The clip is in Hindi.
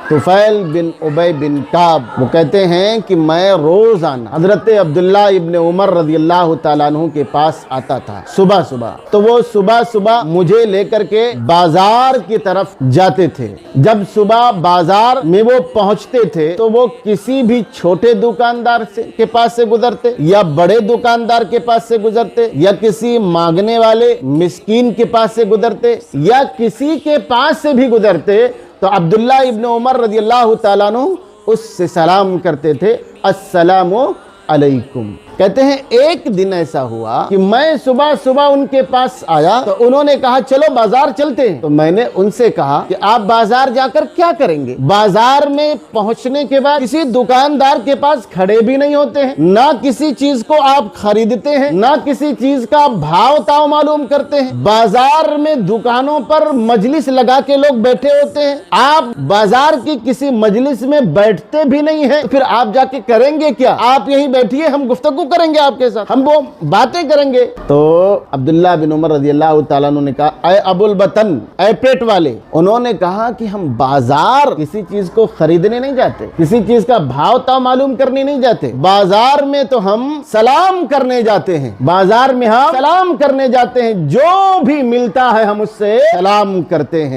तुफैल बिन उबय बिन काब वो कहते हैं कि मैं रोजाना हजरत अब्दुल्ला इब्न उमर रज़ियल्लाहु ताला अन्हु के पास आता था सुबह सुबह। तो वो सुबह सुबह मुझे लेकर के बाजार की तरफ जाते थे। जब सुबह बाजार में वो पहुंचते थे तो वो किसी भी छोटे दुकानदार के पास से गुजरते या बड़े दुकानदार के पास से गुजरते या किसी मांगने वाले मिस्कीन के पास से गुजरते या किसी के पास से भी गुजरते तो अब्दुल्ला इब्न उमर रज़ियल्लाहु ताला अन्हु उससे सलाम करते थे, अस्सलामु अलैकुम। कहते हैं एक दिन ऐसा हुआ कि मैं सुबह सुबह उनके पास आया तो उन्होंने कहा चलो बाजार चलते हैं। तो मैंने उनसे कहा कि आप बाजार जाकर क्या करेंगे? बाजार में पहुंचने के बाद किसी दुकानदार के पास खड़े भी नहीं होते हैं, ना किसी चीज को आप खरीदते हैं, ना किसी चीज का भाव ताव मालूम करते हैं। बाजार में दुकानों पर मजलिस लगा के लोग बैठे होते हैं, आप बाजार की किसी मजलिस में बैठते भी नहीं है, फिर आप जाके करेंगे क्या? आप यहीं बैठिए, हम गुफ्तगू करेंगे आपके साथ, हम वो बातें करेंगे। तो अब्दुल्ला बिन उमर रज़ियल्लाहु ताला अन्हु ने कहा, ऐ अबुल बतन, ऐ पेट वाले, उन्होंने कहा कि हम बाजार किसी चीज को खरीदने नहीं जाते, किसी चीज का भाव ताव मालूम करने नहीं जाते, बाजार में तो हम सलाम करने जाते हैं, बाजार में हम सलाम करने जाते हैं, जो भी मिलता है हम उससे सलाम करते हैं।